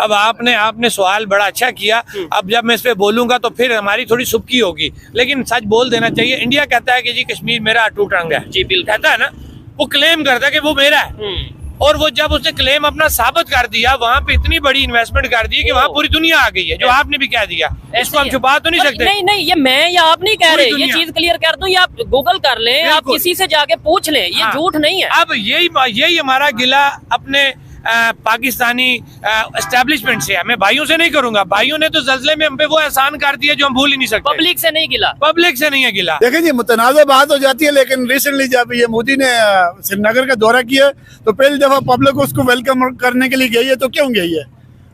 अब आपने सवाल बड़ा अच्छा किया। अब जब मैं इस पे बोलूंगा तो फिर हमारी थोड़ी सुबकी होगी, लेकिन सच बोल देना चाहिए। इंडिया कहता है कि जी कश्मीर मेरा अटूट अंग है, जी बिल्कुल कहता है ना, वो क्लेम करता है कि वो मेरा है। और वो जब उसने क्लेम अपना साबित कर दिया, वहाँ पे इतनी बड़ी इन्वेस्टमेंट कर दी कि वहाँ पूरी दुनिया आ गई है, जो आपने भी कह दिया। इसको हम छुपा तो नहीं सकते। नहीं, ये मैं या आप नहीं कह रहे, ये चीज क्लियर कर दूं, ये आप गूगल कर लें, आप किसी से जाके पूछ लें, ये झूठ नहीं है। अब यही हमारा गिला अपने पाकिस्तानी एस्टेब्लिशमेंट से है। मैं भाइयों से नहीं करूंगा, भाइयों ने तो ज़ल्ज़ले में हम पे वो एहसान कर दिया जो हम भूल ही नहीं सकते। पब्लिक से नहीं गिला, पब्लिक से नहीं है गिला। देखिए जी, मुतनाज़ा बात हो जाती है, लेकिन रिसेंटली जब ये मोदी ने श्रीनगर का दौरा किया तो पहली दफा पब्लिक उसको वेलकम करने के लिए गई है। तो क्यों गई है?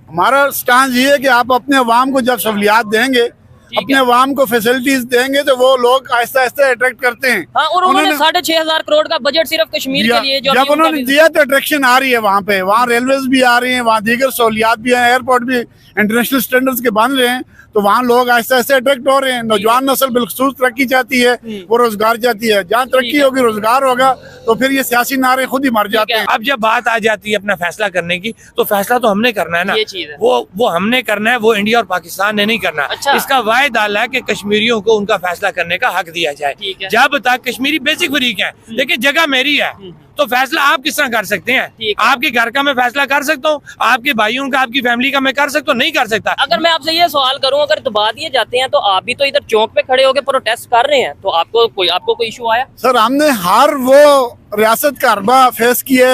हमारा स्टांस ये है कि आप अपने अवाम को जब सहूलियात देंगे, अपने अवाम को फैसिलिटीज देंगे, तो वो लोग आहिस्ता आहिस्ता अट्रैक्ट करते हैं। हाँ, और उन्होंने 6,500 करोड़ का बजट सिर्फ कश्मीर के लिए जब उन्होंने दिया तो अट्रैक्शन आ रही है वहाँ पे। वहाँ रेलवेज भी आ रही हैं, वहाँ दीगर सहूलियात भी हैं, एयरपोर्ट भी इंटरनेशनल स्टैंडर्ड्स के बन रहे हैं, तो वहाँ लोग आहिस्ता आहिस्ता अट्रैक्ट हो रहे हैं। नौजवान नस्ल बिलखसूस तरक्की चाहती है, वो रोजगार चाहती है। जहाँ तरक्की होगी, रोजगार होगा, तो फिर ये सियासी नारे खुद ही मर जाते हैं। अब जब बात आ जाती है अपना फैसला करने की, तो फैसला तो हमने करना है ना, ये चीज है। वो हमने करना है, वो इंडिया और पाकिस्तान ने नहीं करना। अच्छा। इसका वायदा डाला है कि कश्मीरियों को उनका फैसला करने का हक दिया जाए। जब तक कश्मीरी बेसिक फरीक है, लेकिन जगह मेरी है, तो फैसला आप किस तरह कर सकते हैं? आपके घर का मैं फैसला कर सकता हूँ, आपके भाइयों का, आपकी फैमिली का मैं कर सकता हूँ? नहीं कर सकता। अगर मैं आपसे ये सवाल करूँ, अगर दबा दिए जाते हैं तो आप भी तो इधर चौक पे खड़े होकर प्रोटेस्ट कर रहे हैं, तो आपको कोई इशू आया? सर, हमने हर वो रियासत का अरबा फेस किए।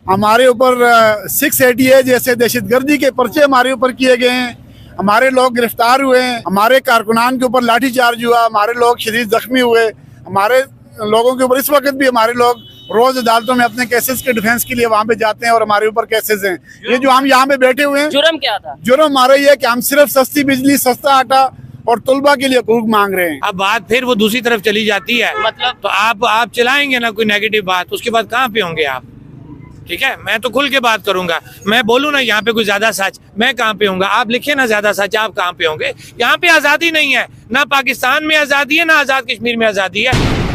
हमारे ऊपर 680 जैसे दहशतगर्दी के पर्चे हमारे ऊपर किए गए हैं, हमारे लोग गिरफ्तार हुए हैं, हमारे कारकुनान के ऊपर लाठीचार्ज हुआ, हमारे लोग शदीद जख्मी हुए, हमारे लोगों के ऊपर इस वक्त भी हमारे लोग रोज अदालतों में अपने केसेस के डिफेंस के लिए वहाँ पे जाते हैं और हमारे ऊपर केसेस हैं। ये जो हम यहाँ पे बैठे हुए हैं, जुर्म क्या था? जुर्म हमारा ये है कि हम सिर्फ सस्ती बिजली, सस्ता आटा और तुलबा के लिए हकूक मांग रहे हैं। अब बात फिर वो दूसरी तरफ चली जाती है, मतलब तो आप चलाएंगे ना कोई नेगेटिव बात, उसके बाद कहाँ पे होंगे आप? ठीक है, मैं तो खुल के बात करूंगा। मैं बोलूँ ना यहाँ पे कोई ज्यादा सच, मैं कहाँ पे होऊंगा? आप लिखे ना ज्यादा सच, आप कहाँ पे होंगे? यहाँ पे आजादी नहीं है, ना पाकिस्तान में आजादी है, ना आजाद कश्मीर में आजादी है।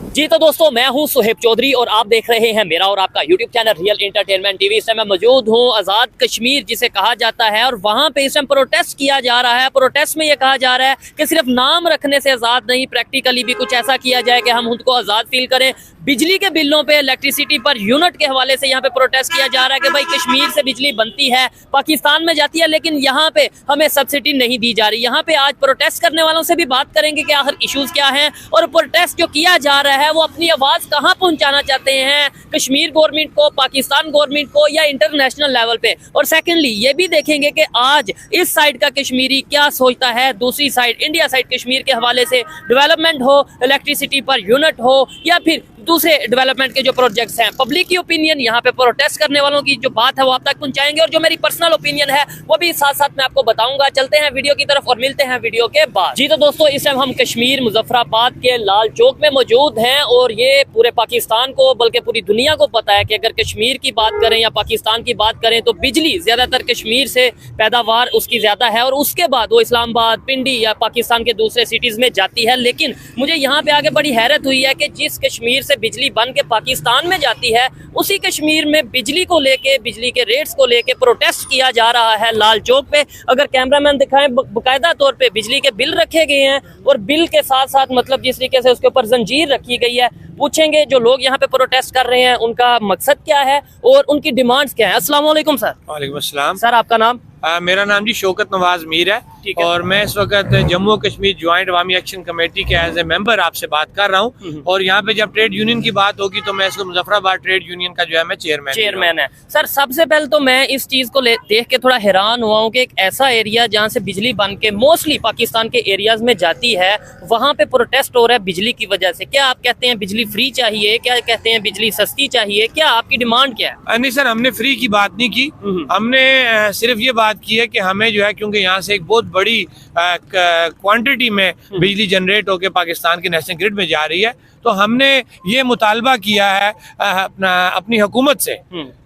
जी तो दोस्तों, मैं हूं सुहेब चौधरी और आप देख रहे हैं मेरा और आपका YouTube channel real entertainment TV. इस टाइम मैं मौजूद हूं आज़ाद कश्मीर जिसे कहा जाता है, और वहां पे इस टाइम प्रोटेस्ट किया जा रहा है। प्रोटेस्ट में ये कहा जा रहा है कि सिर्फ नाम रखने से आज़ाद नहीं, प्रैक्टिकली भी कुछ ऐसा किया जाए कि हम उनको आज़ाद फील करें। बिजली के बिलों पे, इलेक्ट्रिसिटी पर यूनिट के हवाले से यहाँ पे प्रोटेस्ट किया जा रहा है कि भाई कश्मीर से बिजली बनती है, पाकिस्तान में जाती है, लेकिन यहाँ पे हमें सब्सिडी नहीं दी जा रही। यहाँ पे आज प्रोटेस्ट करने वालों से भी बात करेंगे कि आखिर इश्यूज क्या हैं, और प्रोटेस्ट जो किया जा रहा है वो अपनी आवाज कहाँ पहुंचाना चाहते हैं, कश्मीर गवर्नमेंट को, पाकिस्तान गवर्नमेंट को, या इंटरनेशनल लेवल पे। और सेकेंडली ये भी देखेंगे कि आज इस साइड का कश्मीरी क्या सोचता है, दूसरी साइड इंडिया साइड कश्मीर के हवाले से, डेवलपमेंट हो, इलेक्ट्रिसिटी पर यूनिट हो, या फिर दूसरे डेवलपमेंट के जो प्रोजेक्ट्स हैं। पब्लिक की ओपिनियन, यहाँ पे प्रोटेस्ट करने वालों की जो बात है वो आप तक पहुंचाएंगे, और जो मेरी पर्सनल ओपिनियन है वो भी साथ साथ मैं आपको बताऊंगा। चलते हैं वीडियो की तरफ और मिलते हैं वीडियो के बाद। जी तो दोस्तों, इस टाइम हम कश्मीर मुजफ्फराबाद के लाल चौक में मौजूद हैं, और ये पूरे पाकिस्तान को बल्कि पूरी दुनिया को पता है कि अगर कश्मीर की बात करें या पाकिस्तान की बात करें तो बिजली ज्यादातर कश्मीर से पैदावार उसकी ज्यादा है, और उसके बाद वो इस्लामाबाद, पिंडी या पाकिस्तान के दूसरे सिटीज में जाती है। लेकिन मुझे यहाँ पे आगे बड़ी हैरत हुई है कि जिस कश्मीर से बिजली बन के पाकिस्तान में जाती है, उसी कश्मीर में बिजली को लेके, बिजली के रेट्स को लेके प्रोटेस्ट किया जा रहा है लाल चौक पे। अगर कैमरामैन दिखाएं, बाकायदा तौर पे बिजली के बिल रखे गए हैं, और बिल के साथ साथ मतलब जिस तरीके से उसके ऊपर जंजीर रखी गई है। पूछेंगे जो लोग यहाँ पे प्रोटेस्ट कर रहे हैं उनका मकसद क्या है और उनकी डिमांड्स क्या है। अस्सलाम वालेकुम सर। वालेकुम अस्सलाम। सर आपका नाम? मेरा नाम जी शौकत नवाज मीर है, और मैं इस वक्त जम्मू कश्मीर ज्वाइंट अवामी एक्शन कमेटी के एज ए मेंबर आपसे बात कर रहा हूँ। और यहाँ पे जब ट्रेड यूनियन की बात होगी तो मैं इसको मुजफ्फराबाद ट्रेड यूनियन का जो है मैं चेयरमैन है। सर सबसे पहले तो मैं इस चीज को देख के थोड़ा हैरान हुआ हूँ कि एक ऐसा एरिया जहाँ से बिजली बन के मोस्टली पाकिस्तान के एरियाज में जाती है, वहाँ पे प्रोटेस्ट हो रहा है बिजली की वजह से। क्या आप कहते हैं बिजली फ्री चाहिए, क्या कहते हैं बिजली सस्ती चाहिए, क्या आपकी डिमांड क्या है? नहीं सर, हमने फ्री की बात नहीं की, हमने सिर्फ ये बात की है कि हमें जो है, क्योंकि यहाँ से एक बहुत बड़ी क्वांटिटी में बिजली जनरेट होकर पाकिस्तान के नेशनल ग्रिड में जा रही है, तो तो हमने ये मुतालबा किया है अपनी हुकूमत से।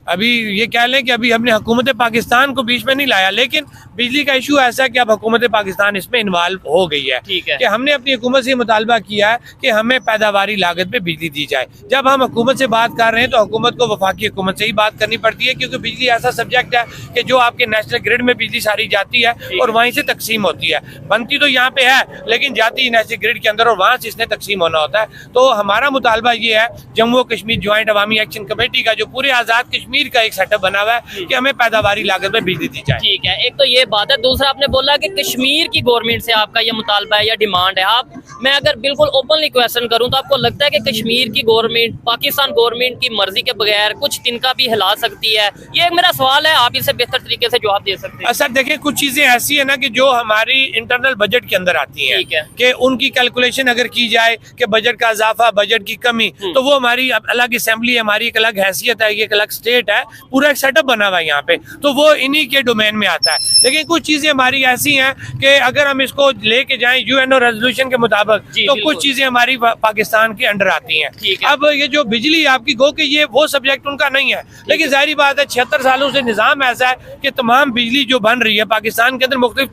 अभी ये कह लें कि अभी हमने हुकूमत पाकिस्तान को बीच में नहीं लाया, लेकिन बिजली का इशू ऐसा है कि अब हुकूमत पाकिस्तान इसमें इन्वॉल्व हो गई है। ठीक है कि हमने अपनी हुकूमत से मुतालबा किया है कि हमें पैदावारी लागत पे बिजली दी जाए। जब हम हुकूमत से बात कर रहे हैं तो हुकूमत को वफाकी हुकूमत से ही बात करनी पड़ती है, क्योंकि बिजली ऐसा सब्जेक्ट है कि जो आपके नेशनल ग्रिड में बिजली सारी जाती है और वहीं से तकसीम होती है। बनती तो यहाँ पे है लेकिन जाती नेशनल ग्रिड के अंदर और वहाँ से इसने तकसीम होना होता है। तो हमारा मुतालबा ये है जम्मू कश्मीर ज्वाइंट अवामी एक्शन कमेटी का, जो पूरे आज़ाद कश्मीर का एक सेटअप बना हुआ है कि हमें पैदावारी लागत में बिजली दी जाए। ठीक है, एक तो ये बात है। दूसरा आपने बोला कि कश्मीर की गवर्नमेंट से आपका ये मुतालबा है या डिमांड है। मैं अगर बिल्कुल ओपनली क्वेश्चन करूं तो आपको लगता है कि कश्मीर की गवर्नमेंट पाकिस्तान गवर्नमेंट की मर्जी के बगैर कुछ तिनका भी हिला सकती है? ये एक मेरा सवाल है, आप इसे बेहतर तरीके से जवाब दे सकते हैं। सर देखिए, कुछ चीजें ऐसी है ना कि जो हमारी इंटरनल बजट के अंदर आती हैं, ठीक है, कि उनकी कैलकुलेशन अगर की जाए कि बजट का इजाफा, बजट की कमी, तो वो हमारी अलग असेंबली है, हमारी एक अलग हैसियत है, ये एक अलग स्टेट है, पूरा एक सेटअप बना हुआ है यहाँ पे, तो वो इन्हीं के डोमेन में आता है। लेकिन कुछ चीजें हमारी ऐसी हैं कि अगर हम इसको लेके जाएं यूएनओ रेजोल्यूशन के मुताबिक, तो कुछ चीजें हमारी पाकिस्तान के अंडर आती हैं। अब ये जो बिजली आपकी गो कि ये वो सब्जेक्ट उनका नहीं है, लेकिन जाहिर बात है 76 सालों से निज़ाम ऐसा है कि तमाम बिजली जो बन रही है पाकिस्तान के अंदर मुख्तलिफ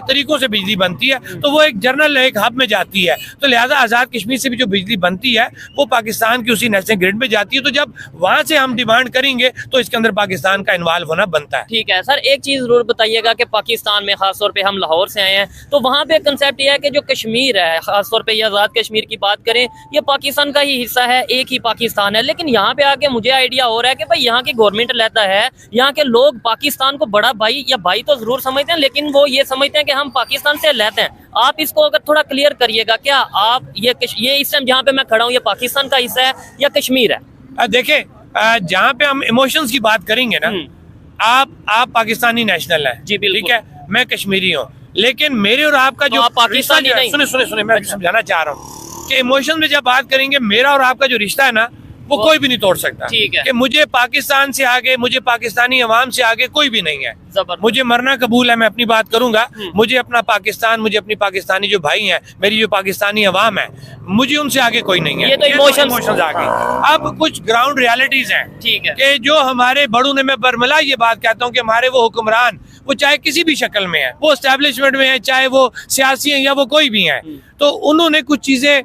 तरीकों से बिजली बनती है, तो वो एक जर्नल एक हब में जाती है। तो लिहाजा आज़ाद कश्मीर से भी जो बिजली बनती है वो पाकिस्तान की उसी नेशनल ग्रिड में जाती है। तो जब वहाँ से हम डिमांड करेंगे तो इसके अंदर पाकिस्तान का इन्वॉल्व होना बनता है। ठीक है सर, एक चीज जरूर बताइएगा कि पाकिस्तान में खासतौर पे हम लाहौर से आए हैं, तो वहाँ पे कंसेप्ट ये है कि जो कश्मीर है, खासतौर पे ये आज़ाद कश्मीर की बात करें, ये पाकिस्तान का ही हिस्सा है, एक ही पाकिस्तान है। लेकिन यहाँ पे आके मुझे आइडिया हो रहा है कि भाई यहाँ की गवर्नमेंट लेता है, यहाँ के लोग पाकिस्तान को बड़ा भाई या भाई तो जरूर समझते हैं, लेकिन वो ये समझते हैं कि हम पाकिस्तान से लेते हैं। आप इसको अगर थोड़ा क्लियर करिएगा, क्या आप ये इस टाइम जहाँ पे मैं खड़ा हूँ ये पाकिस्तान का हिस्सा है या कश्मीर है? देखें, जहाँ पे हम इमोशंस की बात करेंगे ना, आप पाकिस्तानी नेशनल है जी, ठीक है, मैं कश्मीरी हूँ, लेकिन मेरे और आपका जो पाकिस्तानी नहीं, सुने मैं समझाना चाह रहा हूँ कि इमोशन में जब बात करेंगे, मेरा और आपका जो रिश्ता है ना वो कोई भी नहीं तोड़ सकता। ठीक है, कि मुझे पाकिस्तान से आगे, मुझे पाकिस्तानी अवाम से आगे कोई भी नहीं है। मुझे मरना कबूल है, मैं अपनी बात करूंगा। मुझे अपना पाकिस्तान, मुझे अपनी पाकिस्तानी जो भाई हैं, मेरी जो पाकिस्तानी अवाम है, मुझे उनसे आगे कोई नहीं है। ये तो इमोशंस आ गए। अब कुछ ग्राउंड रियलिटीज हैं, ठीक है, कि जो हमारे बड़ों ने, मैं बरमला ये बात कहता हूँ कि हमारे वो हुक्मरान, वो चाहे किसी भी शक्ल में है, वो एस्टेब्लिशमेंट में है, चाहे वो सियासी हैं या वो कोई भी हैं, तो उन्होंने कुछ चीजें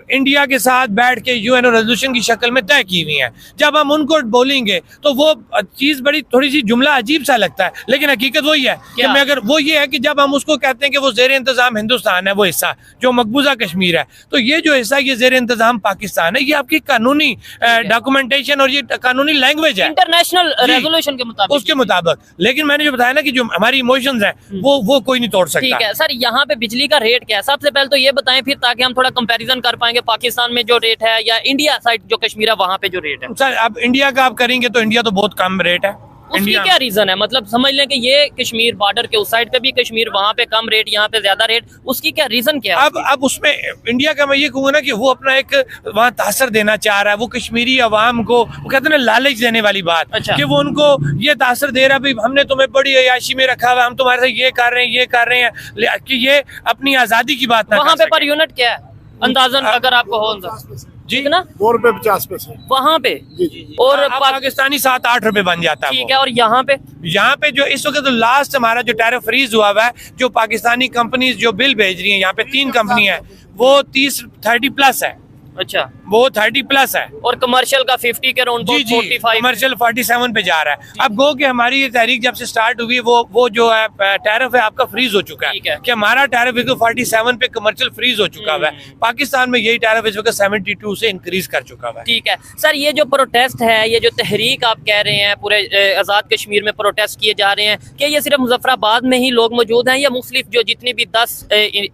इंडिया के साथ बैठ के यूएनओ रेजोल्यूशन की शक्ल में तय की हुई हैं। जब हम उनको बोलेंगे तो वो चीज बड़ी थोड़ी सी जुमला अजीब सा लगता है, लेकिन हकीकत वही है कि मैं अगर वो ये है कि जब हम उसको कहते हैं कि वो जेर इंतजाम हिंदुस्तान है, वो हिस्सा जो मकबूजा कश्मीर है, तो ये जो हिस्सा ये जेर इंतजाम पाकिस्तान है, ये आपकी कानूनी डॉक्यूमेंटेशन और ये कानूनी लैंग्वेज है इंटरनेशनल रेजोल्यूशन के मुताबिक, उसके मुताबिक। लेकिन मैंने जो बताया ना कि जो हमारी इमोशंस हैं वो कोई नहीं तोड़ सकता। ठीक है सर, यहाँ पे बिजली का रेट क्या है सबसे पहले तो ये बताएं, फिर ताकि हम थोड़ा कंपैरिजन कर पाएंगे पाकिस्तान में जो रेट है या इंडिया साइड जो कश्मीर है वहाँ पे जो रेट है। सर अब इंडिया का आप करेंगे तो इंडिया तो बहुत कम रेट है। उसकी क्या रीजन है? मतलब समझ लें कि ये कश्मीर बॉर्डर के उस साइड पे भी कश्मीर, वहाँ पे कम रेट, यहाँ पे ज्यादा रेट, उसकी क्या रीजन क्या है? अब उसमें इंडिया का मैं ये कहूँगा ना कि वो अपना एक वहाँ तासर देना चाह रहा है, वो कश्मीरी अवाम को, वो कहते हैं ना लालच देने वाली बात। अच्छा। कि वो उनको ये तासर दे रहा है, हमने तुम्हें बड़ी अयाशी में रखा हुआ, हम तुम्हारे साथ ये कर रहे हैं कि ये अपनी आजादी की बात ना। वहाँ पे पर यूनिट क्या है अंदाजन अगर आपको हो जी ना? 4 रुपए 50 पैसे वहाँ पे जी। और पाकिस्तानी 7-8 रुपए बन जाता है। ठीक है, और यहाँ पे जो इस वक्त तो लास्ट हमारा जो टैरिफ फ्रीज हुआ है, जो पाकिस्तानी कंपनीज जो बिल भेज रही हैं, यहाँ पे 3 कंपनी है, वो 30 प्लस है। अच्छा, वो 30 प्लस है और कमर्शियल का 50 के अराउंड 45, कमर्शियल 47 पे जा रहा है। अब गो कि हमारी ये तहरीक जब से स्टार्ट हुई वो जो है टैरिफ है आपका फ्रीज हो चुका है कि हमारा टैरिफ 47 पे कमर्शियल फ्रीज हो चुका है। पाकिस्तान में यही टैरिफ इस वक्त 72 से इंक्रीज कर चुका है। ठीक है सर, ये जो प्रोटेस्ट है, ये जो तहरीक आप कह रहे हैं, पूरे आज़ाद कश्मीर में प्रोटेस्ट किए जा रहे हैं, क्या ये सिर्फ मुजफ्फराबाद में ही लोग मौजूद हैं या मुख्तलिफ जो जितनी भी 10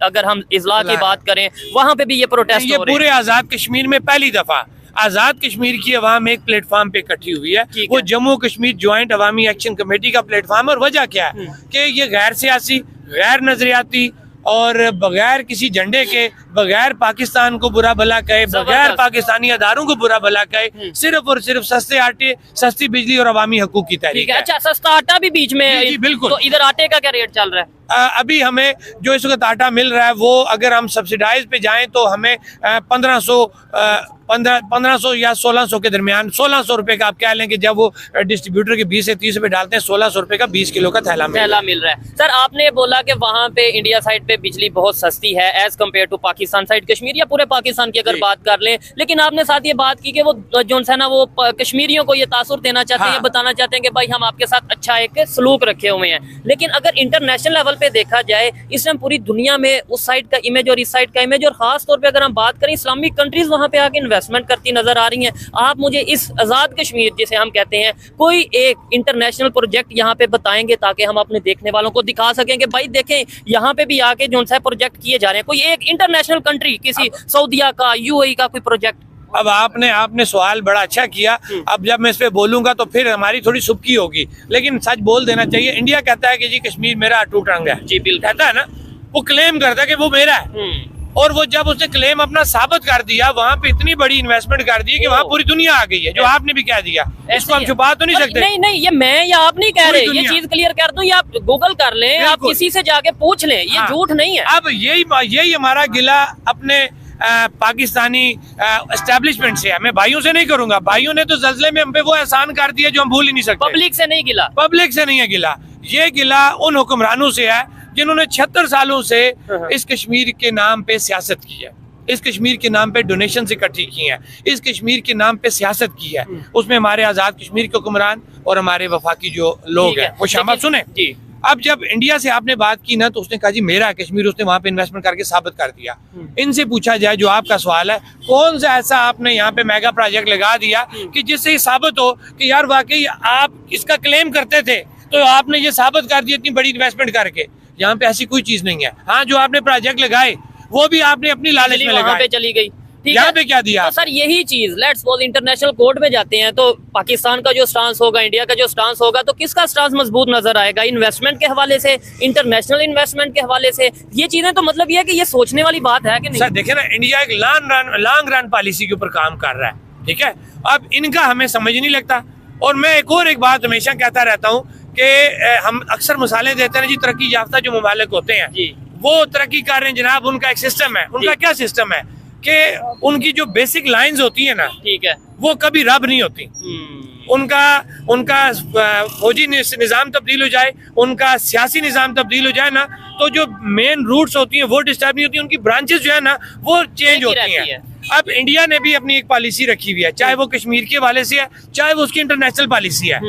अगर हम इजला की बात करें वहाँ पे भी ये प्रोटेस्ट हो रहे हैं? पूरे आज़ाद कश्मीर में पहली दफा आज़ाद कश्मीर की अवाम एक प्लेटफॉर्म पे इकट्ठी हुई है, वो जम्मू कश्मीर ज्वाइंट अवामी एक्शन कमेटी का प्लेटफॉर्म। और वजह क्या है कि ये गैर सियासी, गैर नजरियाती और बगैर किसी झंडे के, बगैर पाकिस्तान को बुरा भला कहे, बगैर पाकिस्तानी अदारों को बुरा भला कहे, सिर्फ और सिर्फ सस्ते आटे, सस्ती बिजली और अवामी हकूक की तहरीक है। अच्छा, सस्ता आटा भी बीच में? जी, बिल्कुल। तो इधर आटे का क्या रेट चल रहा है? अभी हमें जो इस वक्त आटा मिल रहा है वो अगर हम सब्सिडाइज पे जाएं तो हमें 1500 या 1600 के दरमियान, 1600 रुपए का आप कह लें कि जब वो डिस्ट्रीब्यूटर के 20 से 30 रुपए डालते हैं, 1600 रुपए का 20 किलो का थैला मिल रहा है। सर आपने बोला कि वहाँ पे इंडिया साइड पे बिजली बहुत सस्ती है as compared to Pakistan side, Kashmir या पूरे पाकिस्तान की अगर बात कर लें, लेकिन आपने साथ ये बात की कि वो जो है ना वो कश्मीरियों को ये तासुर देना चाहते हैं, बताना चाहते हैं कि भाई हम आपके साथ अच्छा एक सलूक रखे हुए हैं। लेकिन अगर इंटरनेशनल लेवल पे देखा जाए इस टाइम पूरी दुनिया में उस साइड का इमेज और इस साइड का इमेज, और खास तौर पे अगर हम बात करें इस्लामिक कंट्रीज वहाँ पे आके इन्वेस्टमेंट करती नजर आ रही हैं। आप मुझे इस आजाद कश्मीर जिसे हम कहते हैं कोई एक इंटरनेशनल प्रोजेक्ट यहाँ पे बताएंगे ताकि हम अपने देखने वालों को दिखा सकें कि भाई देखें यहाँ पे भी आके जो सा प्रोजेक्ट किए जा रहे हैं, कोई एक इंटरनेशनल कंट्री, किसी सऊदीया का, यूएई का कोई प्रोजेक्ट। अब आपने सवाल बड़ा अच्छा किया। अब जब मैं इस पे बोलूंगा तो फिर हमारी थोड़ी सुबकी होगी, लेकिन सच बोल देना चाहिए। इंडिया कहता है कि जी कश्मीर मेरा अटूट अंग है, जी बिल्कुल कहता है ना, वो क्लेम करता है कि वो मेरा है, और वो जब उसने क्लेम अपना साबित कर दिया, वहाँ पे इतनी बड़ी इन्वेस्टमेंट कर दी कि वहाँ पूरी दुनिया आ गई है, जो आपने भी कह दिया। इसको हम छुपा तो नहीं सकते। नहीं, ये मैं या आप नहीं कह रहे, ये चीज क्लियर कर दूं, ये आप गूगल कर लें, आप किसी से जाके पूछ लें, ये झूठ नहीं है। अब यही हमारा गिला अपने पाकिस्तानी एस्टेब्लिशमेंट से है, मैं भाइयों से नहीं करूंगा। भाइयों ने तो जल्जले में हम पे वो एहसान कर दिया जो हम भूल ही नहीं सकते। पब्लिक से नहीं गिला, पब्लिक से नहीं है गिला, ये गिला उन हुक्मरानों से है जिन्होंने 76 सालों से इस कश्मीर के नाम पे सियासत की है, इस कश्मीर के नाम पे डोनेशन इकट्ठी की हैं, इस कश्मीर के नाम पे सियासत की है। उसमें हमारे आजाद कश्मीर के हुक्मरान और हमारे वफाकी जो लोग हैं वो शामिल। सुने, अब जब इंडिया से आपने बात की ना तो उसने कहा जी मेरा कश्मीर, उसने वहां पे इन्वेस्टमेंट करके साबित कर दिया। इनसे पूछा जाए, जो आपका सवाल है, कौन सा ऐसा आपने यहाँ पे मेगा प्रोजेक्ट लगा दिया कि जिससे ये साबित हो कि यार वाकई आप इसका क्लेम करते थे तो आपने ये साबित कर दिया इतनी बड़ी इन्वेस्टमेंट करके। यहाँ पे ऐसी कोई चीज नहीं है। हाँ, जो आपने प्रोजेक्ट लगाए वो भी आपने अपनी लालच में लगाए, पे चली गई। यहाँ पे क्या दिया? तो सर यही चीज, लेट्स सपोज इंटरनेशनल कोर्ट में जाते हैं तो पाकिस्तान का जो स्टांस होगा, इंडिया का जो स्टांस होगा, तो किसका स्टांस मजबूत नजर आएगा? इन्वेस्टमेंट के हवाले से, इंटरनेशनल इन्वेस्टमेंट के हवाले से। ये चीजें तो मतलब ये है कि ये सोचने वाली बात है कि नहीं? सर देखिए ना, इंडिया एक लॉन्ग रन पॉलिसी के ऊपर काम कर रहा है, ठीक है। अब इनका हमें समझ नहीं लगता। और मैं एक बात हमेशा कहता रहता हूँ कि हम अक्सर मिसालें देते हैं जी, तरक्की याफ्ता जो ममालिक होते हैं वो तरक्की कर रहे हैं जनाब, उनका एक सिस्टम है। उनका क्या सिस्टम है कि उनकी जो बेसिक लाइंस होती है ना, ठीक है, वो कभी रब नहीं होती। उनका फौजी निज़ाम तब्दील हो जाए, उनका सियासी निज़ाम तब्दील हो जाए ना, तो जो मेन रूट्स होती हैं वो डिस्टर्ब नहीं होती, उनकी ब्रांचेस जो है ना वो चेंज होती हैं। अब इंडिया ने भी अपनी एक पॉलिसी रखी हुई है, चाहे वो कश्मीर के हवाले से है, चाहे वो उसकी इंटरनेशनल पॉलिसी है।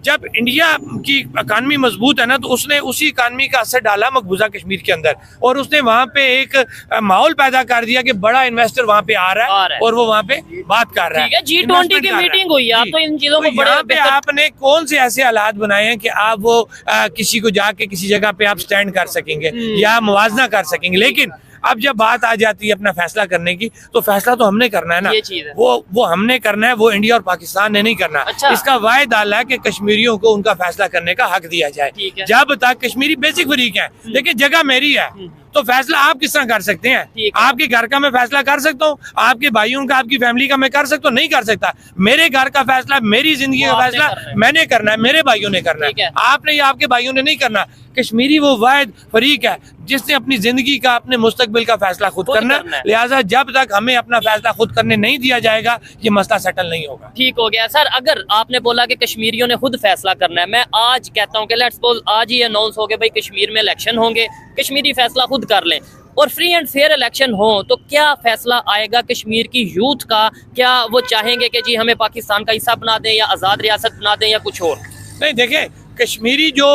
जब इंडिया की इकानमी मजबूत है ना तो उसने उसी इकानमी का असर डाला मकबूजा कश्मीर के अंदर, और उसने वहाँ पे एक माहौल पैदा कर दिया कि बड़ा इन्वेस्टर वहाँ पे आ रहा है और वो वहाँ पे बात कर रहा है। G20 की मीटिंग हुई, आप तो इन चीजों को यहाँ पे आपने कौन से ऐसे हालात बनाए हैं कि आप वो किसी को जाके किसी जगह पे आप स्टैंड कर सकेंगे या मुवाजना कर सकेंगे। लेकिन अब जब बात आ जाती है अपना फैसला करने की, तो फैसला तो हमने करना है ना, वो हमने करना है, वो इंडिया और पाकिस्तान ने नहीं करना। अच्छा। इसका वायदा डाला है कि कश्मीरियों को उनका फैसला करने का हक दिया जाए। जब तक कश्मीरी बेसिक फरीक है, देखिए जगह मेरी है तो फैसला आप किस तरह कर सकते हैं? आपके घर का मैं फैसला कर सकता हूँ, आपके भाइयों का, आपकी फैमिली का मैं कर सकता हूँ? नहीं कर सकता। मेरे घर का फैसला, मेरी जिंदगी का फैसला मैंने करना है, मेरे भाइयों ने करना है, आपने या आपके भाइयों ने नहीं करना। कश्मीरी वो वाहिद फरीक है जिसने अपनी जिंदगी का, अपने मुस्तकबिल का फैसला खुद करना है। लिहाजा जब तक हमें अपना फैसला खुद करने नहीं दिया जाएगा ये मसला सेटल नहीं होगा। ठीक हो गया सर। अगर आपने बोला कि कश्मीरियों ने खुद फैसला करना है, मैं आज कहता हूँ कि लेट्स सपोज आज ही अनाउंस हो गए भाई कश्मीर में इलेक्शन होंगे, कश्मीरी फैसला खुद कर लें और फ्री एंड फेयर इलेक्शन हो, तो क्या फैसला आएगा कश्मीर की यूथ का? क्या वो चाहेंगे कि जी हमें पाकिस्तान का हिस्सा बना दें या आज़ाद रियासत बना दें या कुछ और? नहीं, देखें कश्मीरी जो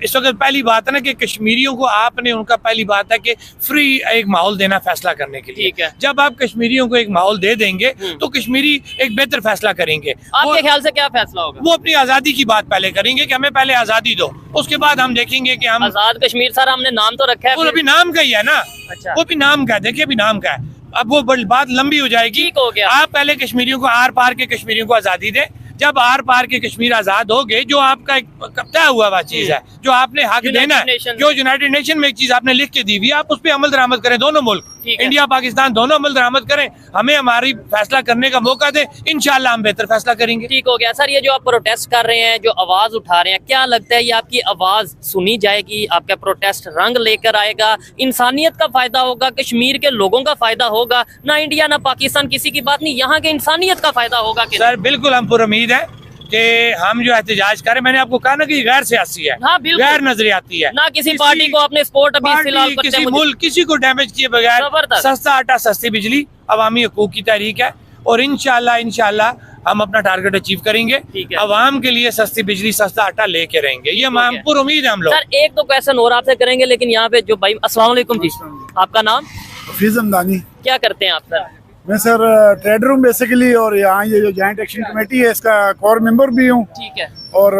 इस वक्त पहली बात है ना कि कश्मीरियों को आपने, उनका पहली बात है कि फ्री एक माहौल देना फैसला करने के लिए। ठीक है। जब आप कश्मीरियों को एक माहौल दे देंगे तो कश्मीरी एक बेहतर फैसला करेंगे। आपके ख्याल से क्या फैसला होगा? वो अपनी आज़ादी की बात पहले करेंगे कि हमें पहले आज़ादी दो, उसके बाद हम देखेंगे कि हम आज़ाद कश्मीर। सर हमने नाम तो रखा है, वो अभी नाम का ही है ना। अच्छा। वो भी नाम का है, देखिए अभी नाम का है, अब वो बात लंबी हो जाएगी। ठीक हो गया। आप पहले कश्मीरियों को, आर पार के कश्मीरियों को आज़ादी दें। जब आर पार के कश्मीर आजाद हो गए, जो आपका एक तय हुआ हुआ चीज है, जो आपने हक देना है, जो यूनाइटेड नेशन में एक चीज आपने लिख के दी हुई है, आप उस पर अमल दरामद करें दोनों मुल्क। ठीक है। इंडिया पाकिस्तान दोनों मुल्क दरामद करें, हमें हमारी फैसला करने का मौका दें, इंशाल्लाह हम बेहतर फैसला करेंगे। ठीक हो गया सर। ये जो आप प्रोटेस्ट कर रहे हैं, जो आवाज उठा रहे हैं, क्या लगता है ये आपकी आवाज सुनी जाएगी? आपका प्रोटेस्ट रंग लेकर आएगा? इंसानियत का फायदा होगा, कश्मीर के लोगों का फायदा होगा? ना इंडिया ना पाकिस्तान, किसी की बात नहीं, यहाँ के इंसानियत का फायदा होगा कि सर बिल्कुल हम पूरी उम्मीद है कि हम जो एहतजाज करें, मैंने आपको कहा ना कि गैर सियासी है, हाँ, बिल्कुल। गैर नजरियाती है, ना किसी पार्टी को अपने सपोर्ट अभी फिलहाल करते किसी हैं मुझे- मुल्क किसी को डैमेज किए बगैर जबरदस्त। सस्ता आटा सस्ती बिजली अवामी हकूक की तहरीक है और इंशाल्लाह हम अपना टारगेट अचीव करेंगे। ठीक है। अवाम के लिए सस्ती बिजली सस्ता आटा लेके रहेंगे, ये ठीक है। हम पूरी उम्मीद है हम लोग। सर एक तो क्वेश्चन और आपसे करेंगे, लेकिन यहाँ पे जो भाई, अस्सलाम वालेकुम जी, आपका नाम फीस हमदानी। क्या करते हैं आप सर? मैं सर ट्रेडर हूँ बेसिकली, और यहाँ ये जो जॉइंट एक्शन कमेटी है इसका कोर मेंबर भी हूँ, ठीक है, और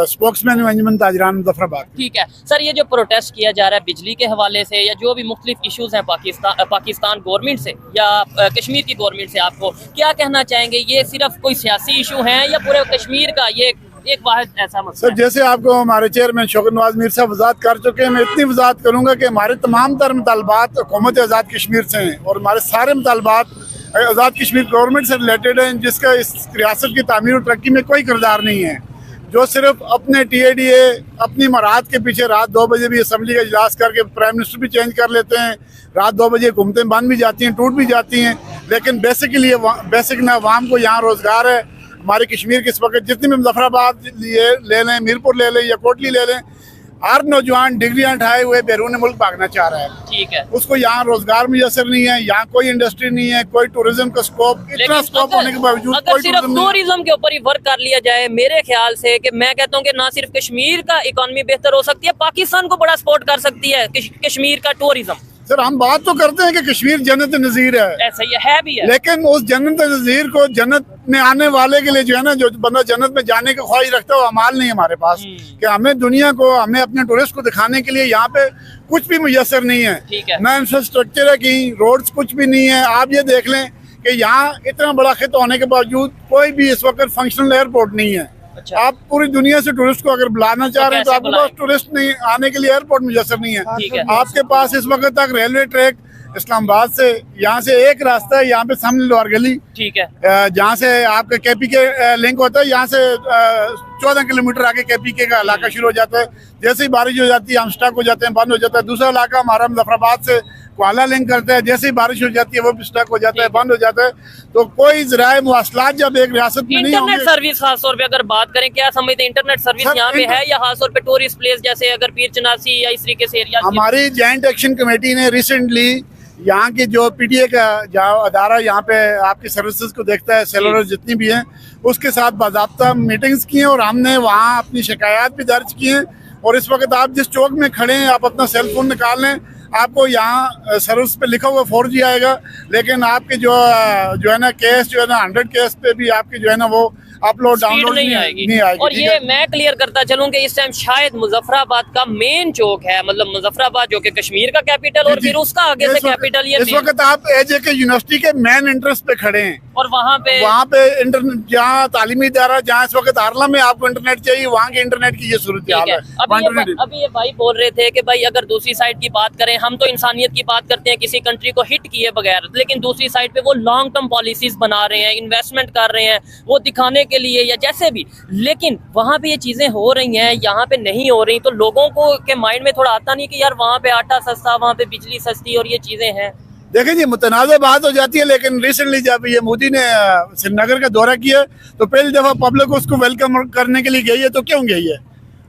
स्पोक्समैन हूँ अंजुमन ताजरान मुजफ्फराबाद। ठीक है। सर ये जो प्रोटेस्ट किया जा रहा है बिजली के हवाले से, या जो भी मुख्तलिफ इश्यूज हैं पाकिस्तान गवर्नमेंट से या कश्मीर की गवर्नमेंट से, आपको क्या कहना चाहेंगे? ये सिर्फ कोई सियासी इशू है या पूरे कश्मीर का ये एक वाहिद ऐसा मसला सर है? जैसे आपको हमारे चेयरमैन शौकत नवाज मीर साहब वजाहत कर चुके हैं, मैं इतनी वजाहत करूंगा कि हमारे तमाम तर मुतालबात हुकूमत आज़ाद कश्मीर से हैं, और हमारे सारे मुतालबात आज़ाद कश्मीर गवर्नमेंट से रिलेटेड हैं, जिसका इस रियासत की तामीर और तरक्की में कोई किरदार नहीं है, जो सिर्फ अपने TADA अपनी मराहत के पीछे रात 2 बजे भी असम्बली का इजलास करके प्राइम मिनिस्टर भी चेंज कर लेते हैं, रात 2 बजे हुकूमतें बंद भी जाती हैं, टूट भी जाती हैं, लेकिन बेसिकली बेसिक ना अवाम को यहाँ रोजगार है। हमारे कश्मीर के इस वक्त जितने भी मुजफ्फराबाद ले लें, मीरपुर ले लें या कोटली ले लें, हर नौजवान डिग्रियां उठाए हुए बैरून मुल्क भागना चाह रहा है। ठीक है। उसको यहाँ रोजगार मुयसर नहीं है, यहाँ कोई इंडस्ट्री नहीं है, कोई टूरिज्म का स्कोप, इतना स्कोप होने के बावजूद अगर कोई सिर्फ टूरिज्म नहीं है। टूरिज्म के ऊपर ही वर्क कर लिया जाए, मेरे ख्याल से कि मैं कहता हूँ कि ना सिर्फ कश्मीर का इकोनॉमी बेहतर हो सकती है, पाकिस्तान को बड़ा सपोर्ट कर सकती है कश्मीर का टूरिज्म। सर हम बात तो करते हैं कि कश्मीर जन्नत नज़ीर है, ऐसा ही है भी है। लेकिन उस जन्नत नज़ीर को जन्नत में आने वाले के लिए जो है ना, जो बंदा जन्नत में जाने की ख्वाहिश रखता है, वो अमाल नहीं हमारे पास कि हमें दुनिया को, हमें अपने टूरिस्ट को दिखाने के लिए यहाँ पे कुछ भी मुयसर नहीं है। ठीक है। ना इंफ्रास्ट्रक्चर है, कहीं रोड्स कुछ भी नहीं है। आप ये देख लें कि यहाँ इतना बड़ा खिता होने के बावजूद कोई भी इस वक्त फंक्शनल एयरपोर्ट नहीं है। अच्छा। आप पूरी दुनिया से टूरिस्ट को अगर बुलाना चाह रहे हैं तो कैसे आपके पास टूरिस्ट नहीं आने के लिए एयरपोर्ट मुयसर नहीं ठीक है। है। आपके पास इस वक्त तक रेलवे ट्रैक इस्लामाबाद से यहाँ से एक रास्ता है, यहाँ पे सामने लोअर गली, ठीक है, जहाँ से आपका KPK लिंक होता है, यहाँ से 14 किलोमीटर आगे KPK का इलाका शुरू हो जाता है। जैसे ही बारिश हो जाती है हम स्टक हो जाते हैं, बंद हो जाता है। दूसरा इलाका हमारा मुजफ्फराबाद से कोहाला लिंक करता है, जैसे ही बारिश हो जाती है वो भी स्टक हो जाता है, बंद हो जाता है। तो कोई ज़राए मुवासलात जब एक रियासत में नहीं इंटरनेट होंगे, सर्विस खासतौर पे अगर बात करें, क्या समझते हैं इंटरनेट सर्विस सर, यहाँ पे है या खासतौर पे टूरिस्ट प्लेस जैसे अगर पीर चनासी या इस तरीके से एरिया? हमारी जॉइंट एक्शन कमेटी ने रिसेंटली यहाँ की जो PTA का जो अदारा यहाँ पे आपकी सर्विसेज को देखता है, सेलर जितनी भी हैं, उसके साथ बाज़ाब्ता मीटिंग्स की हैं, और हमने वहाँ अपनी शिकायत भी दर्ज की हैं। और इस वक्त आप जिस चौक में खड़े हैं, आप अपना सेल फोन निकाल लें, आपको यहाँ सर्विस पे लिखा हुआ 4G आएगा, लेकिन आपके जो है ना केस जो है ना 100 केस पे भी आपकी जो है ना वो अपलोड स्पीड डाउनलोड नहीं आएगी। और ठीक ये है? मैं क्लियर करता चलूं कि इस टाइम शायद मुजफ्फराबाद का मेन चौक है, मतलब मुजफ्फराबाद जो कि कश्मीर का कैपिटल, और जी, फिर उसका आगे से कैपिटल ये इस main- वक्त आप AJK यूनिवर्सिटी के मेन एंट्रेंस पे खड़े हैं, और वहाँ पे इंटरनेट जहाँ तालीमी इदारा, जहाँ इस वक्त आरला में आपको इंटरनेट चाहिए, वहाँ के इंटरनेट की ये सूरत ठीक हाल है। है। अभी ये भाई बोल रहे थे कि भाई अगर दूसरी साइड की बात करें, हम तो इंसानियत की बात करते हैं किसी कंट्री को हिट किए बगैर, लेकिन दूसरी साइड पे वो लॉन्ग टर्म पॉलिसीज बना रहे हैं, इन्वेस्टमेंट कर रहे हैं, वो दिखाने के लिए या जैसे भी, लेकिन वहाँ पे ये चीजें हो रही हैं, यहाँ पे नहीं हो रही, तो लोगों को के माइंड में थोड़ा आता नहीं कि यार वहाँ पे आटा सस्ता, वहाँ पे बिजली सस्ती और ये चीजें हैं। देखें जी, मुतनाज़ बात हो जाती है, लेकिन रिसेंटली जब ये मोदी ने श्रीनगर का दौरा किया तो पहली दफा पब्लिक उसको वेलकम करने के लिए गई है। तो क्यों गई है?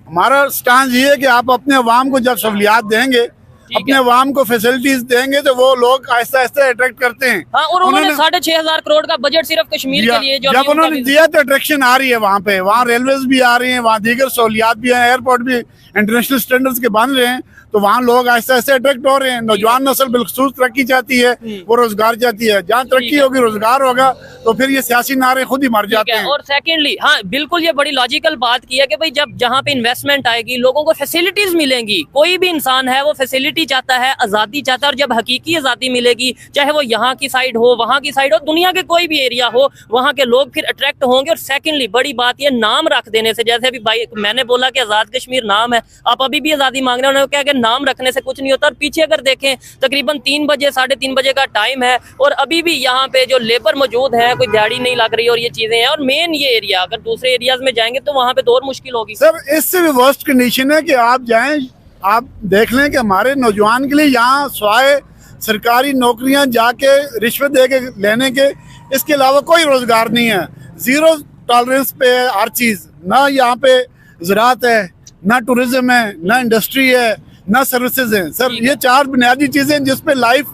हमारा स्टांस ये है कि आप अपने अवाम को जब सहूलियात देंगे, अपने अवाम को फैसिलिटीज देंगे, तो वो लोग आहिस्ता आहिस्ता अट्रैक्ट करते हैं। हाँ, और उन्होंने 6,500 करोड़ का बजट सिर्फ कश्मीर के लिए जब उन्होंने दिया तो अट्रैक्शन आ रही है वहाँ पे, वहाँ रेलवेज भी आ रही हैं, वहाँ दीगर सहूलियात भी हैं, एयरपोर्ट भी इंटरनेशनल स्टैंडर्ड्स के बन रहे हैं, तो वहाँ लोग आहिस्ता आहिस्ता अट्रैक्ट हो रहे हैं। नौजवान नस्ल बिलखसूस तरक्की चाहती है, वो रोजगार चाहती है। जहाँ तरक्की होगी, रोजगार होगा, तो फिर ये सियासी नारे खुद ही मर जाते हैं। और सेकेंडली, हाँ बिल्कुल, ये बड़ी लॉजिकल बात की है कि भाई जब जहाँ पे इन्वेस्टमेंट आएगी, लोगों को फैसिलिटीज मिलेंगी, कोई भी इंसान है वो फैसिलिटी लिबर्टी चाहता है, आज़ादी चाहता है। और जब हकीकी आज़ादी मिलेगी, चाहे वो यहाँ की साइड हो, वहाँ की साइड हो, दुनिया के कोई भी एरिया हो, वहाँ के लोग फिर अट्रैक्ट होंगे। और सेकेंडली बड़ी बात ये नाम रख देने से, जैसे अभी भाई मैंने बोला कि आज़ाद कश्मीर नाम है, आप अभी भी आज़ादी मांग रहे हैं, उन्होंने क्या कि नाम रखने से कुछ नहीं होता। और पीछे अगर देखें तकरीबन 3 बजे 3:30 बजे का टाइम है और अभी भी यहाँ पे जो लेबर मौजूद है, कोई दिहाड़ी नहीं लग रही और ये चीजें हैं। और मेन ये एरिया, अगर दूसरे एरियाज में जाएंगे तो वहाँ पे तो और मुश्किल होगी। सर इससे भी वर्स्ट कंडीशन है कि आप जाएं, आप देख लें कि हमारे नौजवान के लिए यहाँ स्वाय सरकारी नौकरियां जाके रिश्वत दे के लेने के, इसके अलावा कोई रोजगार नहीं है। जीरो टॉलरेंस पे है हर चीज, ना यहाँ पे ज़राअत है, ना टूरिज्म है, ना इंडस्ट्री है, ना सर्विसेज हैं। सर ये 4 बुनियादी चीजें हैं जिसपे लाइफ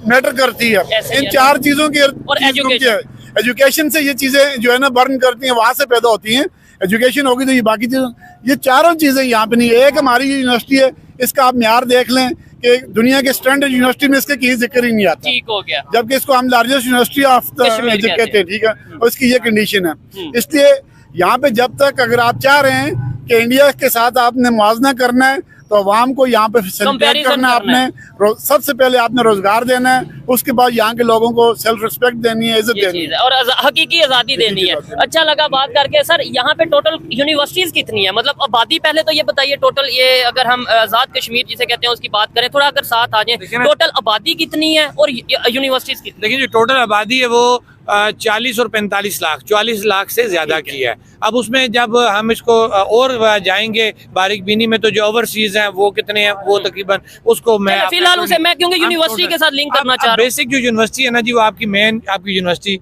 मैटर करती है। इन 4 चीजों की एजुकेशन से ये चीजें जो है ना बर्न करती हैं, वहां से पैदा होती हैं। एजुकेशन होगी तो ये बाकी चीजें, ये चारों चीजें यहाँ पे नहीं है। एक हमारी यूनिवर्सिटी है, इसका आप म्यार देख लें कि दुनिया के स्टैंडर्ड यूनिवर्सिटी में इसका कहीं जिक्र ही नहीं आता। ठीक हो गया। जबकि इसको हम लार्जेस्ट यूनिवर्सिटी ऑफ द कहते हैं, ठीक है, और इसकी ये कंडीशन है। इसलिए यहाँ पे जब तक अगर आप चाह रहे हैं कि इंडिया के साथ आपने मुआवजा करना है तो अवाम को यहाँ पे फैसिलिटेट करना है, आपने सबसे पहले आपने रोजगार देना है, उसके बाद यहाँ के लोगों को सेल्फ रिस्पेक्ट देनी है, इज्जत देनी है और हकीकी आज़ादी देनी है। अच्छा लगा बात करके। सर यहाँ पे टोटल यूनिवर्सिटीज कितनी है, मतलब आबादी पहले तो ये बताइए टोटल, ये अगर हम आज़ाद कश्मीर जिसे कहते हैं उसकी बात करें, थोड़ा अगर साथ आ जाए, टोटल आबादी कितनी है और यूनिवर्सिटीज कितनी? देखिए जो टोटल आबादी है वो 40 और 45 लाख, 44 लाख से ज्यादा की है। अब उसमें जब हम इसको और जाएंगे बारीक बीनी में तो जो ओवरसीज हैं वो कितने हैं, वो तकरीबन उसको मैं फिलहाल उसे मैं क्योंकि यूनिवर्सिटी के साथ लिंक करना चाह रहा हूं। बेसिक जो यूनिवर्सिटी है ना जी, वो आपकी मेन आपकी यूनिवर्सिटी